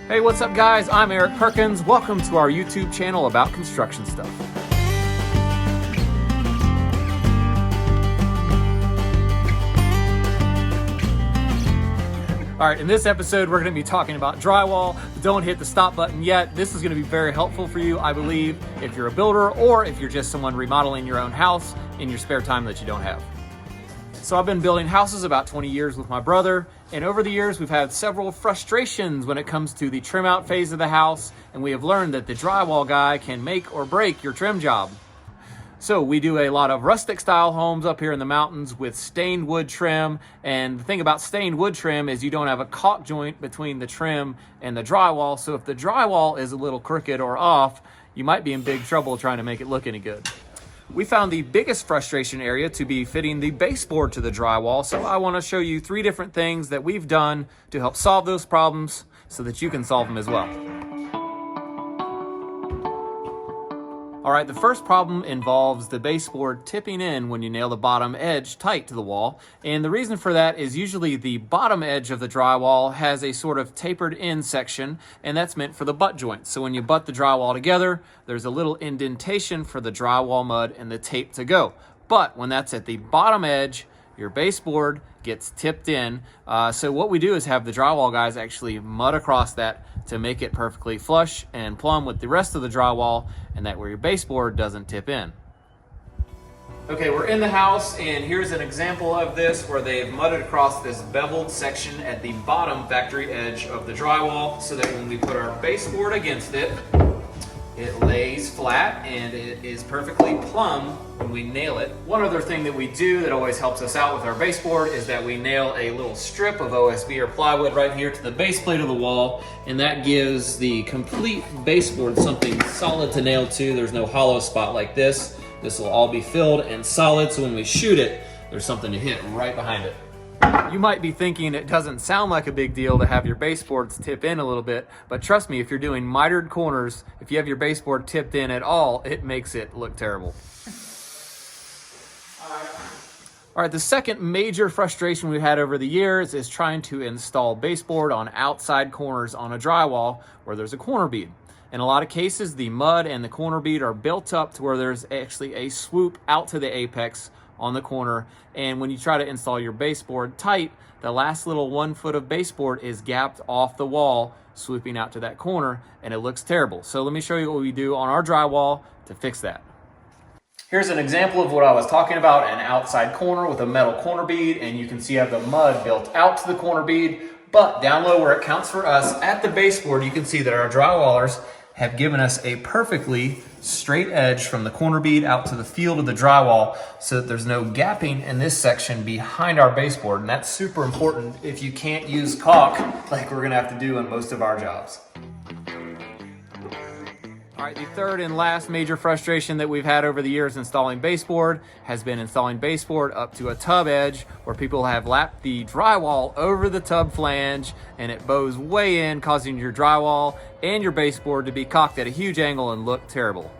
Hey, what's up guys? I'm Eric Perkins. Welcome to our YouTube channel about construction stuff. All right, in this episode, we're gonna be talking about drywall. Don't hit the stop button yet. This is gonna be very helpful for you, I believe, if you're a builder or if you're just someone remodeling your own house in your spare time that you don't have. So I've been building houses about 20 years with my brother, and over the years we've had several frustrations when it comes to the trim out phase of the house, and we have learned that the drywall guy can make or break your trim job. So we do a lot of rustic style homes up here in the mountains with stained wood trim, and the thing about stained wood trim is you don't have a caulk joint between the trim and the drywall, so if the drywall is a little crooked or off, you might be in big trouble trying to make it look any good. We found the biggest frustration area to be fitting the baseboard to the drywall, so I want to show you 3 different things that we've done to help solve those problems so that you can solve them as well. All right, the first problem involves the baseboard tipping in when you nail the bottom edge tight to the wall. And the reason for that is usually the bottom edge of the drywall has a sort of tapered in section, and that's meant for the butt joint. So when you butt the drywall together, there's a little indentation for the drywall mud and the tape to go. But when that's at the bottom edge, your baseboard gets tipped in. So what we do is have the drywall guys actually mud across that to make it perfectly flush and plumb with the rest of the drywall, and that way your baseboard doesn't tip in. Okay, we're in the house, and here's an example of this where they've mudded across this beveled section at the bottom factory edge of the drywall so that when we put our baseboard against it, it lays flat and it is perfectly plumb when we nail it. One other thing that we do that always helps us out with our baseboard is that we nail a little strip of OSB or plywood right here to the base plate of the wall, and that gives the complete baseboard something solid to nail to. There's no hollow spot like this. This will all be filled and solid, so when we shoot it, there's something to hit right behind it. You might be thinking it doesn't sound like a big deal to have your baseboards tip in a little bit, but trust me, if you're doing mitered corners, if you have your baseboard tipped in at all, it makes it look terrible. All right, the second major frustration we've had over the years is trying to install baseboard on outside corners on a drywall where there's a corner bead. In a lot of cases, the mud and the corner bead are built up to where there's actually a swoop out to the apex on the corner, and when you try to install your baseboard tight, the last little 1 foot of baseboard is gapped off the wall, swooping out to that corner, and it looks terrible. So let me show you what we do on our drywall to fix that. Here's an example of what I was talking about, an outside corner with a metal corner bead, and you can see I have the mud built out to the corner bead, but down low where it counts for us at the baseboard, you can see that our drywallers have given us a perfectly straight edge from the corner bead out to the field of the drywall so that there's no gapping in this section behind our baseboard. And that's super important if you can't use caulk like we're gonna have to do in most of our jobs. All right, the third and last major frustration that we've had over the years installing baseboard has been installing baseboard up to a tub edge where people have lapped the drywall over the tub flange and it bows way in, causing your drywall and your baseboard to be cocked at a huge angle and look terrible.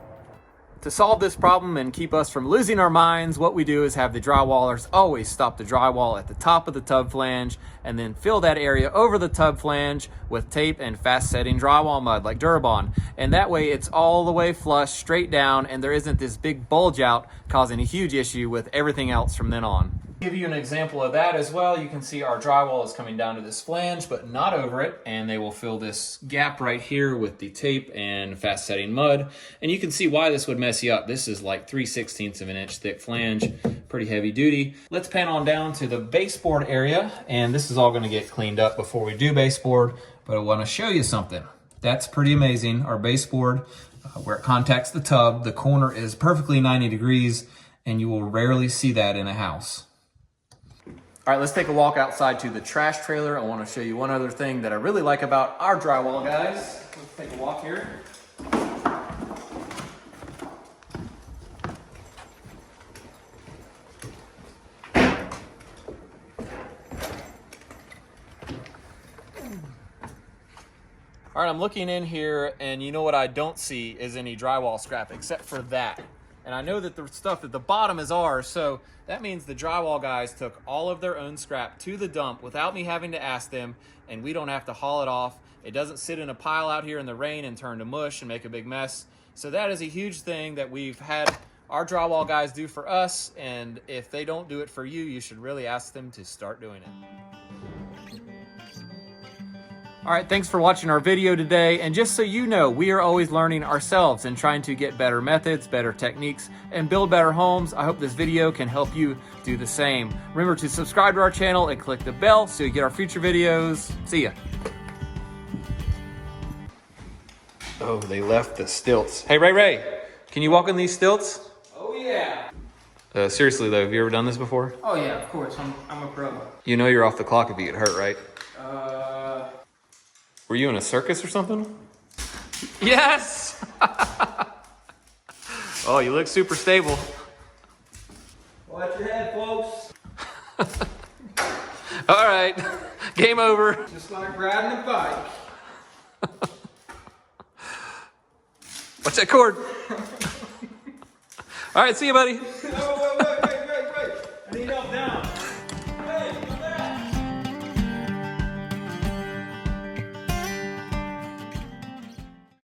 To solve this problem and keep us from losing our minds, what we do is have the drywallers always stop the drywall at the top of the tub flange and then fill that area over the tub flange with tape and fast setting drywall mud like Durabond. And that way it's all the way flush, straight down, and there isn't this big bulge out causing a huge issue with everything else from then on. To give you an example of that as well, you can see our drywall is coming down to this flange, but not over it, and they will fill this gap right here with the tape and fast setting mud. And you can see why this would mess you up. This is like 3/16 of an inch thick flange, pretty heavy duty. Let's pan on down to the baseboard area, and this is all gonna get cleaned up before we do baseboard, but I wanna show you something. That's pretty amazing. Our baseboard, where it contacts the tub, the corner is perfectly 90 degrees, and you will rarely see that in a house. All right, let's take a walk outside to the trash trailer. I want to show you one other thing that I really like about our drywall, guys. Let's take a walk here. All right, I'm looking in here, and you know what I don't see is any drywall scrap except for that. And I know that the stuff at the bottom is ours, so that means the drywall guys took all of their own scrap to the dump without me having to ask them, and we don't have to haul it off. It doesn't sit in a pile out here in the rain and turn to mush and make a big mess. So that is a huge thing that we've had our drywall guys do for us, and if they don't do it for you, you should really ask them to start doing it. All right, thanks for watching our video today. And just so you know, we are always learning ourselves and trying to get better methods, better techniques, and build better homes. I hope this video can help you do the same. Remember to subscribe to our channel and click the bell so you get our future videos. See ya. Oh, they left the stilts. Hey, Ray, can you walk on these stilts? Oh, yeah. Seriously though, have you ever done this before? Oh, yeah, of course. I'm a pro. You know you're off the clock if you get hurt, right? Were you in a circus or something? Yes! Oh, you look super stable. Watch your head, folks. All right, game over. Just like riding a bike. Watch that cord. All right, see you, buddy. Whoa, whoa, whoa.